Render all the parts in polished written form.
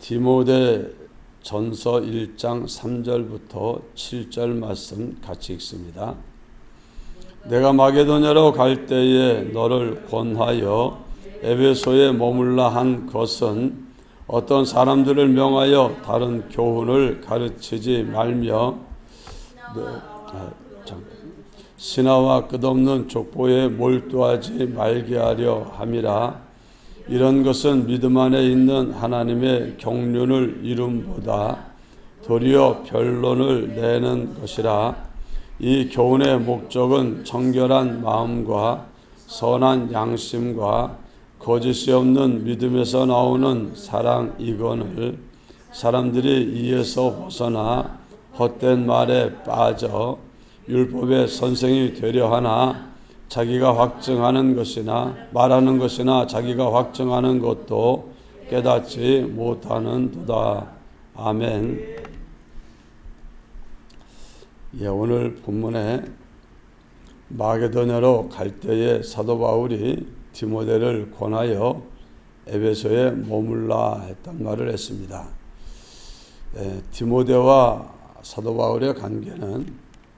디모데 전서 1장 3절부터 7절 말씀 같이 읽습니다. 내가 마게도냐로 갈 때에 너를 권하여 에베소에 머물라 한 것은 어떤 사람들을 명하여 다른 교훈을 가르치지 말며 신하와 끝없는 족보에 몰두하지 말게 하려 함이라. 이런 것은 믿음 안에 있는 하나님의 경륜을 이름보다 도리어 변론을 내는 것이라. 이 교훈의 목적은 정결한 마음과 선한 양심과 거짓이 없는 믿음에서 나오는 사랑이거늘 사람들이 이에서 벗어나 헛된 말에 빠져 율법의 선생이 되려 하나 자기가 확증하는 것이나 말하는 것이나 자기가 확증하는 것도 깨닫지 못하는도다. 아멘. 오늘 본문에 마게도냐로 갈 때에 사도 바울이 디모데를 권하여 에베소에 머물라 했단 말을 했습니다. 디모데와 사도 바울의 관계는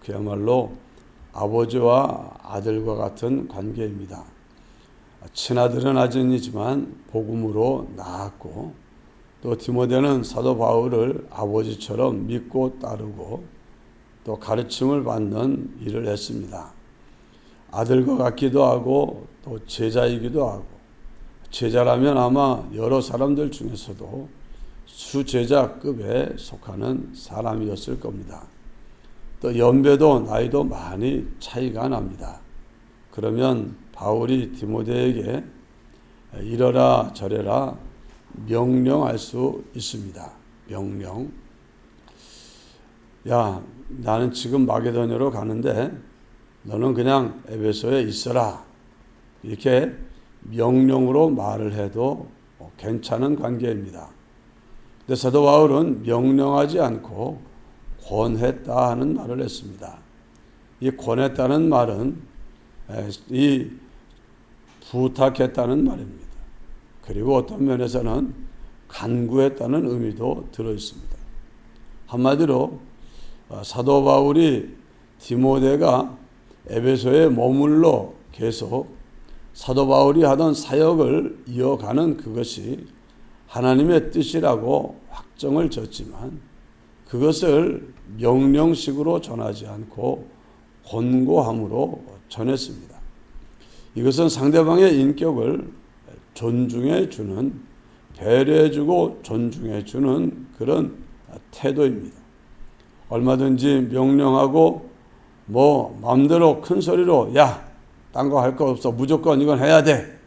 그야말로 아버지와 아들과 같은 관계입니다. 친아들은 아들이지만 복음으로 낳았고, 또 디모데는 사도 바울을 아버지처럼 믿고 따르고 또 가르침을 받는 일을 했습니다. 아들과 같기도 하고 또 제자이기도 하고, 제자라면 아마 여러 사람들 중에서도 수제자급에 속하는 사람이었을 겁니다. 또 연배도 나이도 많이 차이가 납니다. 그러면 바울이 디모데에게 이러라 저래라 명령할 수 있습니다. 명령. 야, 나는 지금 마게도냐로 가는데 너는 그냥 에베소에 있어라. 이렇게 명령으로 말을 해도 괜찮은 관계입니다. 근데 사도 바울은 명령하지 않고 권했다 하는 말을 했습니다. 이 권했다는 말은 이 부탁했다는 말입니다. 그리고 어떤 면에서는 간구했다는 의미도 들어 있습니다. 한마디로 사도 바울이 디모데가 에베소에 머물러 계속 사도 바울이 하던 사역을 이어가는 그것이 하나님의 뜻이라고 확정을 졌지만 그것을 명령식으로 전하지 않고 권고함으로 전했습니다. 이것은 상대방의 인격을 존중해 주는, 배려해 주고 존중해 주는 그런 태도입니다. 얼마든지 명령하고 마음대로 큰 소리로 야, 딴 거 할 거 없어, 무조건 이건 해야 돼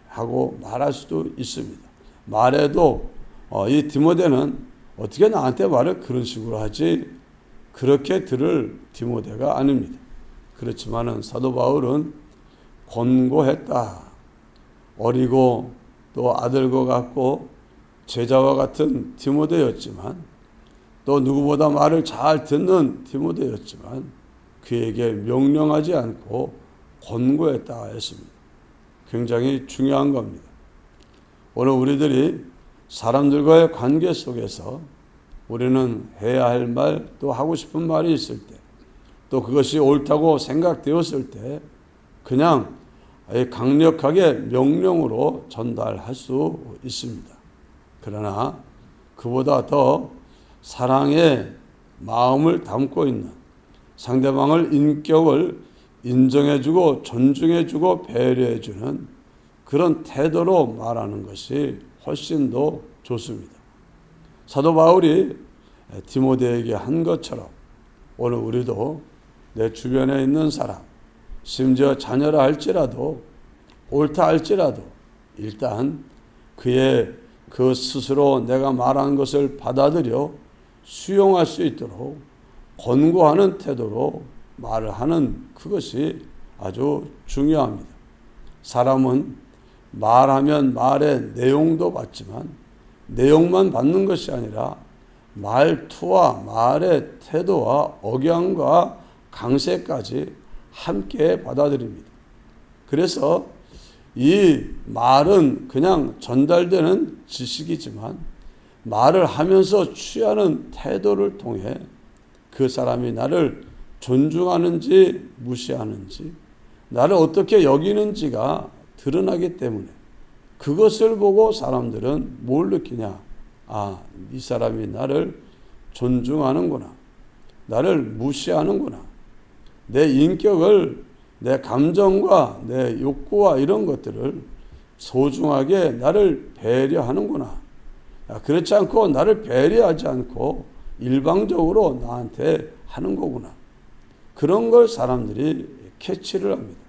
하고 말할 수도 있습니다. 말해도 이 디모데는 어떻게 나한테 말을 그런 식으로 하지? 그렇게 들을 디모데가 아닙니다. 그렇지만은 사도 바울은 권고했다. 어리고 또 아들과 같고 제자와 같은 디모데였지만, 또 누구보다 말을 잘 듣는 디모데였지만 그에게 명령하지 않고 권고했다 했습니다. 굉장히 중요한 겁니다. 오늘 우리들이 사람들과의 관계 속에서 우리는 해야 할 말, 또 하고 싶은 말이 있을 때, 또 그것이 옳다고 생각되었을 때 그냥 강력하게 명령으로 전달할 수 있습니다. 그러나 그보다 더 사랑의 마음을 담고 있는, 상대방을 인격을 인정해주고 존중해주고 배려해주는 그런 태도로 말하는 것이 훨씬 더 좋습니다. 사도 바울이 디모데에게 한 것처럼 오늘 우리도 내 주변에 있는 사람, 심지어 자녀라 할지라도, 옳다 할지라도 일단 그의 그 스스로 내가 말한 것을 받아들여 수용할 수 있도록 권고하는 태도로 말을 하는 그것이 아주 중요합니다. 사람은 말하면 말의 내용도 받지만 내용만 받는 것이 아니라 말투와 말의 태도와 억양과 강세까지 함께 받아들입니다. 그래서 이 말은 그냥 전달되는 지식이지만 말을 하면서 취하는 태도를 통해 그 사람이 나를 존중하는지 무시하는지, 나를 어떻게 여기는지가 드러나기 때문에 그것을 보고 사람들은 뭘 느끼냐? 아, 이 사람이 나를 존중하는구나. 나를 무시하는구나. 내 인격을, 내 감정과 내 욕구와 이런 것들을 소중하게 나를 배려하는구나. 그렇지 않고 나를 배려하지 않고 일방적으로 나한테 하는 거구나. 그런 걸 사람들이 캐치를 합니다.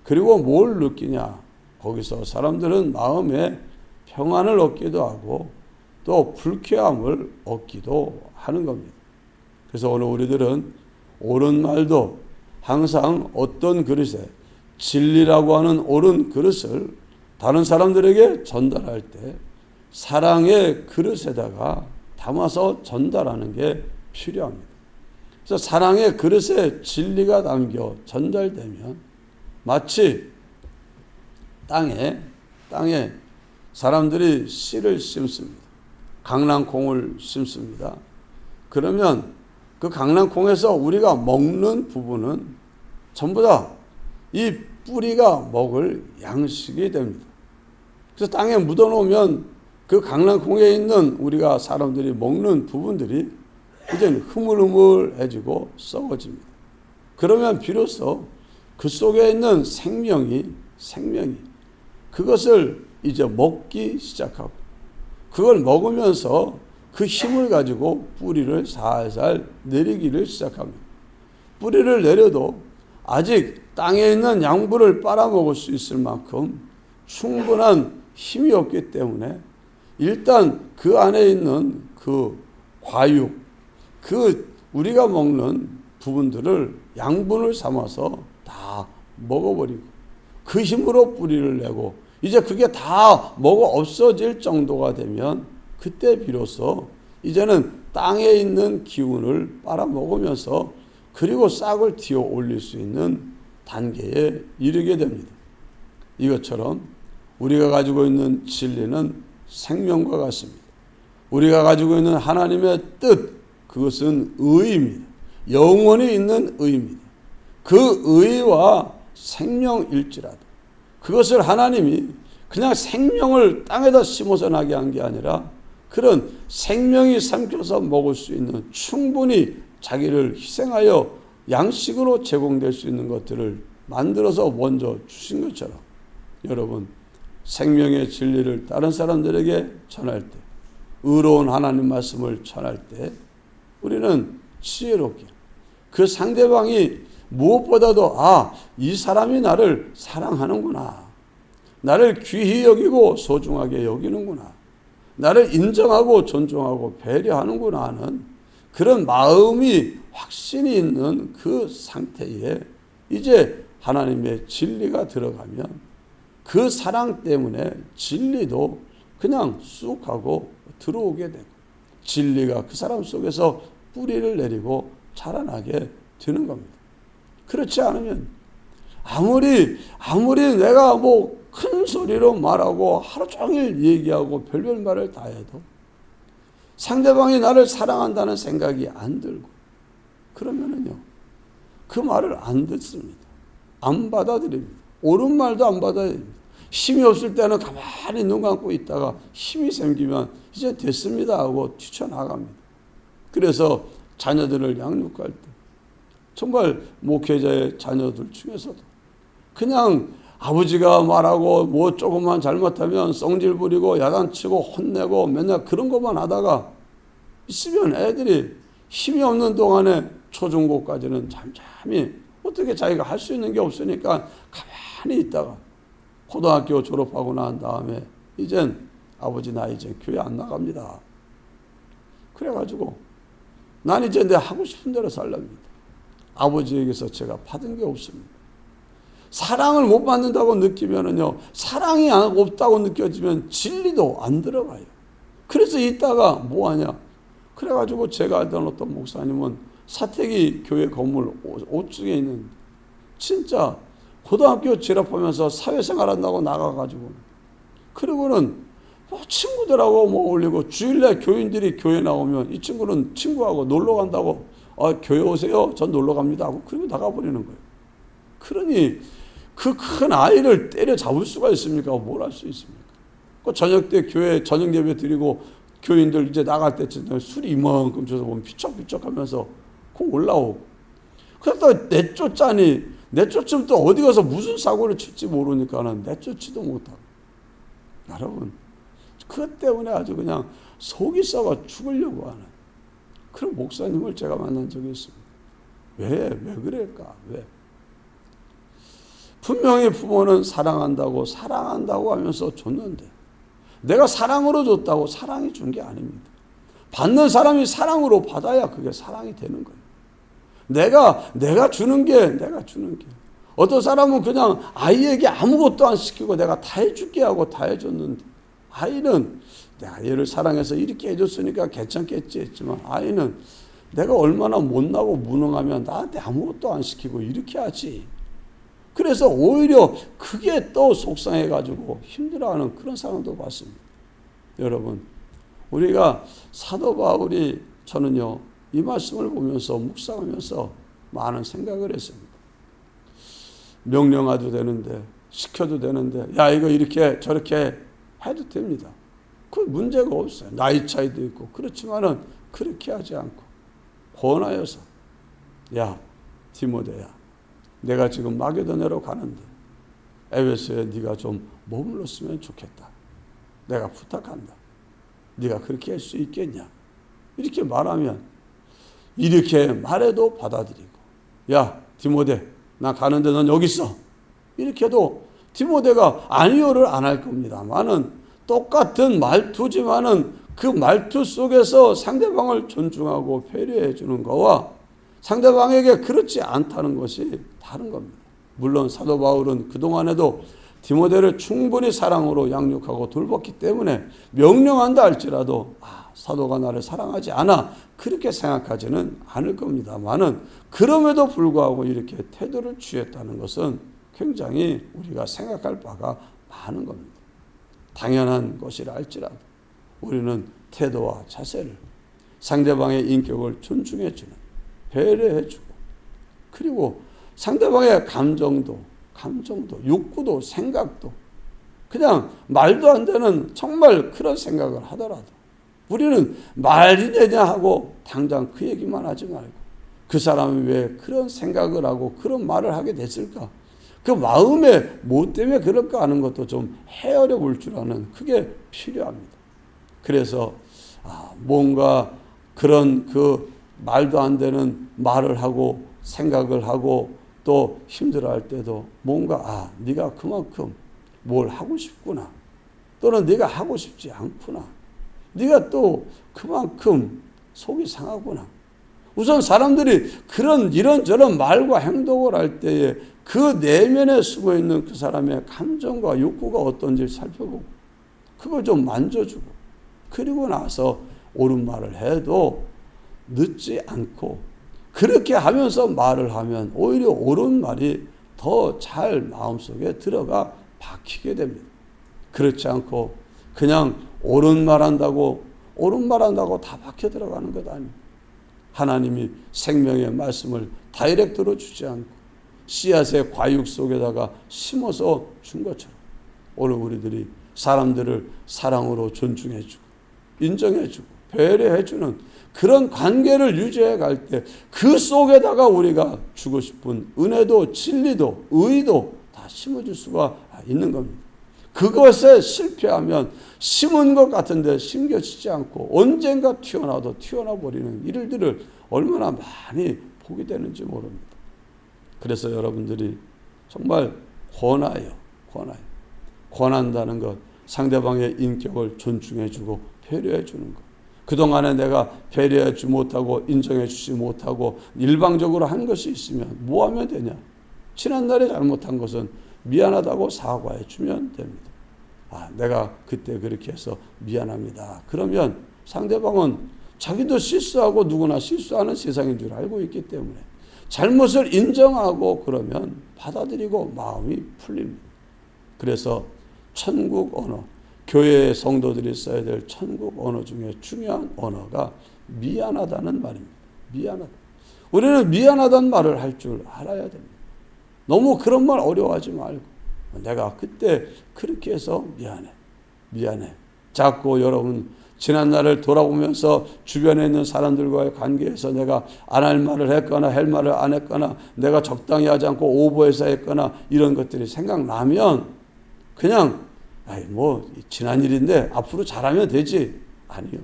그리고 뭘 느끼냐? 거기서 사람들은 마음에 평안을 얻기도 하고 또 불쾌함을 얻기도 하는 겁니다. 그래서 오늘 우리들은 옳은 말도 항상 어떤 그릇에, 진리라고 하는 옳은 그릇을 다른 사람들에게 전달할 때 사랑의 그릇에다가 담아서 전달하는 게 필요합니다. 그래서 사랑의 그릇에 진리가 담겨 전달되면 마치 땅에 사람들이 씨를 심습니다. 강낭콩을 심습니다. 그러면 그 강낭콩에서 우리가 먹는 부분은 전부 다 이 뿌리가 먹을 양식이 됩니다. 그래서 땅에 묻어놓으면 그 강낭콩에 있는 우리가 사람들이 먹는 부분들이 이제는 흐물흐물해지고 썩어집니다. 그러면 비로소 그 속에 있는 생명이 그것을 이제 먹기 시작하고 그걸 먹으면서 그 힘을 가지고 뿌리를 살살 내리기를 시작합니다. 뿌리를 내려도 아직 땅에 있는 양분을 빨아먹을 수 있을 만큼 충분한 힘이 없기 때문에 일단 그 안에 있는 그 과육, 그 우리가 먹는 부분들을 양분을 삼아서 다 먹어버리고 그 힘으로 뿌리를 내고 이제 그게 다 먹어 없어질 정도가 되면 그때 비로소 이제는 땅에 있는 기운을 빨아먹으면서 그리고 싹을 틔워 올릴 수 있는 단계에 이르게 됩니다. 이것처럼 우리가 가지고 있는 진리는 생명과 같습니다. 우리가 가지고 있는 하나님의 뜻, 그것은 의입니다. 영원히 있는 의입니다. 그 의와 생명일지라도 그것을 하나님이 그냥 생명을 땅에다 심어서 나게 한 게 아니라 그런 생명이 삼켜서 먹을 수 있는 충분히 자기를 희생하여 양식으로 제공될 수 있는 것들을 만들어서 먼저 주신 것처럼 여러분 생명의 진리를 다른 사람들에게 전할 때 의로운 하나님 말씀을 전할 때 우리는 지혜롭게 그 상대방이 무엇보다도 이 사람이 나를 사랑하는구나. 나를 귀히 여기고 소중하게 여기는구나. 나를 인정하고 존중하고 배려하는구나 하는 그런 마음이 확신이 있는 그 상태에 이제 하나님의 진리가 들어가면 그 사랑 때문에 진리도 그냥 쑥 하고 들어오게 되고 진리가 그 사람 속에서 뿌리를 내리고 자라나게 되는 겁니다. 그렇지 않으면 아무리 내가 큰 소리로 말하고 하루 종일 얘기하고 별별 말을 다 해도 상대방이 나를 사랑한다는 생각이 안 들고 그러면은요 그 말을 안 듣습니다. 안 받아들입니다. 옳은 말도 안 받아들입니다. 힘이 없을 때는 가만히 눈 감고 있다가 힘이 생기면 이제 됐습니다 하고 뛰쳐나갑니다. 그래서 자녀들을 양육할 때 정말 목회자의 자녀들 중에서도 그냥 아버지가 말하고 조금만 잘못하면 성질 부리고 야단치고 혼내고 맨날 그런 것만 하다가 있으면 애들이 힘이 없는 동안에 초중고까지는 잠잠히 어떻게 자기가 할 수 있는 게 없으니까 가만히 있다가 고등학교 졸업하고 난 다음에 이젠 아버지 나 이제 교회 안 나갑니다. 그래가지고 난 이제 내 하고 싶은 대로 살랍니다. 아버지에게서 제가 받은 게 없습니다. 사랑을 못 받는다고 느끼면은요, 사랑이 없다고 느껴지면 진리도 안 들어가요. 그래서 이따가 뭐 하냐? 그래가지고 제가 알던 어떤 목사님은 사택이 교회 건물 5층에 있는 진짜 고등학교 졸업하면서 사회생활 한다고 나가가지고 그리고는 뭐 친구들하고 뭐 어울리고 주일날 교인들이 교회 나오면 이 친구는 친구하고 놀러 간다고 교회 오세요. 전 놀러 갑니다 하고 그리고 나가버리는 거예요. 그러니 그 큰 아이를 때려잡을 수가 있습니까? 뭘 할 수 있습니까? 그 저녁 때 교회 저녁 예배 드리고 교인들 이제 나갈 때쯤 술이 이만큼 줘서 보면 피척피척 하면서 꼭 올라오고 그러다 내쫓자니 내쫓으면 또 어디 가서 무슨 사고를 칠지 모르니까는 내쫓지도 못하고 여러분 그것 때문에 아주 그냥 속이 썩어 죽으려고 하는 그런 목사님을 제가 만난 적이 있습니다. 왜 그럴까? 왜? 분명히 부모는 사랑한다고 하면서 줬는데 내가 사랑으로 줬다고 사랑이 준 게 아닙니다. 받는 사람이 사랑으로 받아야 그게 사랑이 되는 거예요. 내가 주는 게 어떤 사람은 그냥 아이에게 아무것도 안 시키고 내가 다 해줄게 하고 다 해줬는데 아이는 내가 얘를 사랑해서 이렇게 해줬으니까 괜찮겠지 했지만 아이는 내가 얼마나 못나고 무능하면 나한테 아무것도 안 시키고 이렇게 하지. 그래서 오히려 그게 또 속상해가지고 힘들어하는 그런 상황도 봤습니다. 여러분 우리가 사도 바울이 저는요 이 말씀을 보면서 묵상하면서 많은 생각을 했습니다. 명령해도 되는데 시켜도 되는데 야 이거 이렇게 저렇게 해도 됩니다. 그 문제가 없어요. 나이 차이도 있고 그렇지만은 그렇게 하지 않고 권하여서 야 디모데야 내가 지금 마게도냐로 가는데 에베소에 네가 좀 머물렀으면 좋겠다. 내가 부탁한다. 네가 그렇게 할 수 있겠냐? 이렇게 말하면 이렇게 말해도 받아들이고 야 디모데 나 가는데 넌 여기 있어. 이렇게 해도 디모데가 아니요를 안 할 겁니다만은 똑같은 말투지만은 그 말투 속에서 상대방을 존중하고 배려해 주는 거와 상대방에게 그렇지 않다는 것이 다른 겁니다. 물론 사도 바울은 그동안에도 디모데를 충분히 사랑으로 양육하고 돌봤기 때문에 명령한다 할지라도 사도가 나를 사랑하지 않아 그렇게 생각하지는 않을 겁니다만은 그럼에도 불구하고 이렇게 태도를 취했다는 것은 굉장히 우리가 생각할 바가 많은 겁니다. 당연한 것이라 할지라도 우리는 태도와 자세를 상대방의 인격을 존중해주는 배려해주고 그리고 상대방의 감정도 욕구도 생각도 그냥 말도 안 되는 정말 그런 생각을 하더라도 우리는 말이 되냐 하고 당장 그 얘기만 하지 말고 그 사람이 왜 그런 생각을 하고 그런 말을 하게 됐을까? 그 마음에 뭐 때문에 그럴까 하는 것도 좀 헤아려 볼 줄 아는 그게 필요합니다. 그래서 뭔가 그런 그 말도 안 되는 말을 하고 생각을 하고 또 힘들어할 때도 뭔가 네가 그만큼 뭘 하고 싶구나 또는 네가 하고 싶지 않구나 네가 또 그만큼 속이 상하구나. 우선 사람들이 그런 이런저런 말과 행동을 할 때에 그 내면에 숨어있는 그 사람의 감정과 욕구가 어떤지 살펴보고 그걸 좀 만져주고 그리고 나서 옳은 말을 해도 늦지 않고 그렇게 하면서 말을 하면 오히려 옳은 말이 더 잘 마음속에 들어가 박히게 됩니다. 그렇지 않고 그냥 옳은 말 한다고 다 박혀 들어가는 것 아닙니다. 하나님이 생명의 말씀을 다이렉트로 주지 않고 씨앗의 과육 속에다가 심어서 준 것처럼 오늘 우리들이 사람들을 사랑으로 존중해주고 인정해주고 배려해주는 그런 관계를 유지해 갈 때 그 속에다가 우리가 주고 싶은 은혜도 진리도 의도 다 심어줄 수가 있는 겁니다. 그것에 실패하면 심은 것 같은데 심겨지지 않고 언젠가 튀어나 버리는 일들을 얼마나 많이 보게 되는지 모릅니다. 그래서 여러분들이 정말 권한다는 것, 상대방의 인격을 존중해주고 배려해주는 것. 그동안에 내가 배려해주지 못하고 인정해주지 못하고 일방적으로 한 것이 있으면 뭐 하면 되냐? 지난날에 잘못한 것은 미안하다고 사과해주면 됩니다. 내가 그때 그렇게 해서 미안합니다. 그러면 상대방은 자기도 실수하고 누구나 실수하는 세상인 줄 알고 있기 때문에 잘못을 인정하고 그러면 받아들이고 마음이 풀립니다. 그래서 천국 언어, 교회 성도들이 써야 될 천국 언어 중에 중요한 언어가 미안하다는 말입니다. 미안하다. 우리는 미안하다는 말을 할 줄 알아야 됩니다. 너무 그런 말 어려워하지 말고 내가 그때 그렇게 해서 미안해. 자꾸 여러분 지난 날을 돌아보면서 주변에 있는 사람들과의 관계에서 내가 안 할 말을 했거나 할 말을 안 했거나 내가 적당히 하지 않고 오버해서 했거나 이런 것들이 생각나면 그냥 지난 일인데 앞으로 잘하면 되지. 아니요.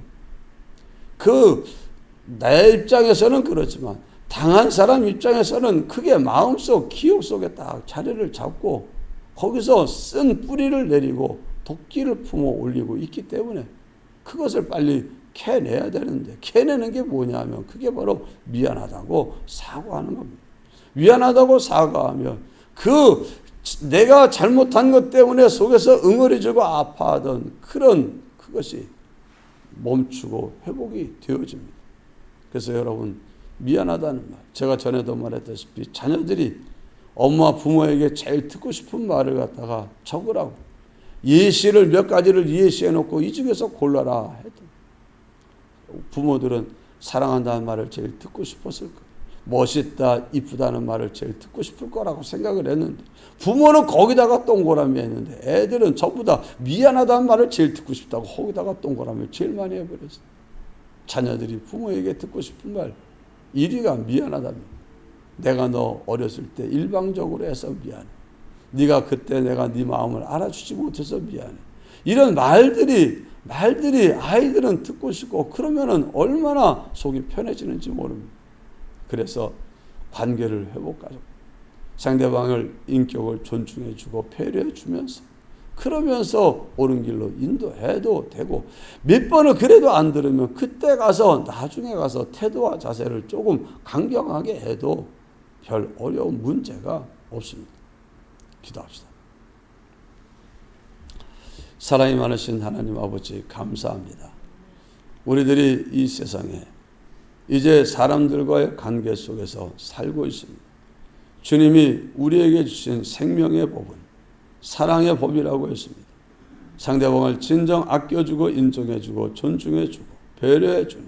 내 입장에서는 그렇지만 당한 사람 입장에서는 그게 마음속 기억 속에 딱 자리를 잡고 거기서 쓴 뿌리를 내리고 도끼를 품어 올리고 있기 때문에 그것을 빨리 캐내야 되는데 캐내는 게 뭐냐면 그게 바로 미안하다고 사과하는 겁니다. 미안하다고 사과하면 내가 잘못한 것 때문에 속에서 응어리지고 아파하던 그것이 멈추고 회복이 되어집니다. 그래서 여러분 미안하다는 말, 제가 전에도 말했다시피 자녀들이 엄마 부모에게 제일 듣고 싶은 말을 갖다가 적으라고 예시를 몇 가지를 예시해 놓고 이 중에서 골라라 해도 부모들은 사랑한다는 말을 제일 듣고 싶었을 거예요. 멋있다, 이쁘다는 말을 제일 듣고 싶을 거라고 생각을 했는데 부모는 거기다가 동그라미 했는데 애들은 전부 다 미안하다는 말을 제일 듣고 싶다고 거기다가 동그라미를 제일 많이 해버렸어요. 자녀들이 부모에게 듣고 싶은 말 1위가 미안하답니다. 내가 너 어렸을 때 일방적으로 해서 미안해. 네가 그때 내가 네 마음을 알아주지 못해서 미안해. 이런 말들이 아이들은 듣고 싶고 그러면은 얼마나 속이 편해지는지 모릅니다. 그래서 관계를 회복하고 상대방을 인격을 존중해주고 배려해주면서 그러면서 옳은 길로 인도해도 되고 몇 번을 그래도 안 들으면 그때 가서 나중에 가서 태도와 자세를 조금 강경하게 해도 별 어려운 문제가 없습니다. 기도합시다. 사랑이 많으신 하나님 아버지 감사합니다. 우리들이 이 세상에 이제 사람들과의 관계 속에서 살고 있습니다. 주님이 우리에게 주신 생명의 법은 사랑의 법이라고 했습니다. 상대방을 진정 아껴주고 인정해주고 존중해주고 배려해주는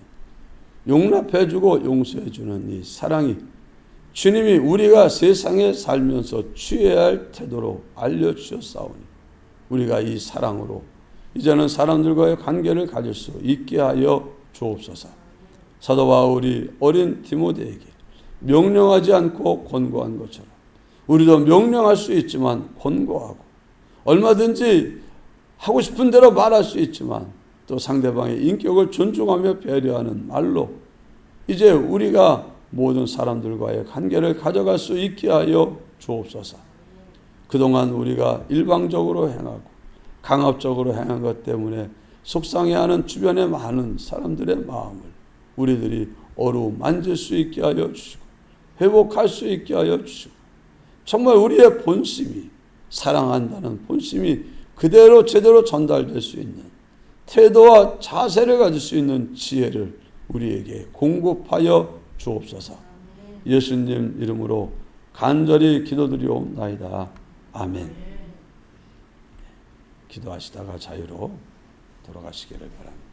용납해주고 용서해주는 이 사랑이 주님이 우리가 세상에 살면서 취해야 할 태도로 알려주셨사오니 우리가 이 사랑으로 이제는 사람들과의 관계를 가질 수 있게 하여 주옵소서. 사도 바울이 어린 디모데에게 명령하지 않고 권고한 것처럼 우리도 명령할 수 있지만 권고하고 얼마든지 하고 싶은 대로 말할 수 있지만 또 상대방의 인격을 존중하며 배려하는 말로 이제 우리가 모든 사람들과의 관계를 가져갈 수 있게 하여 주옵소서. 그동안 우리가 일방적으로 행하고 강압적으로 행한 것 때문에 속상해하는 주변의 많은 사람들의 마음을 우리들이 어루만질 수 있게 하여 주시고 회복할 수 있게 하여 주시고 정말 우리의 본심이 사랑한다는 본심이 그대로 제대로 전달될 수 있는 태도와 자세를 가질 수 있는 지혜를 우리에게 공급하여 주옵소서. 예수님 이름으로 간절히 기도드리옵나이다. 아멘. 기도하시다가 자유로 돌아가시기를 바랍니다.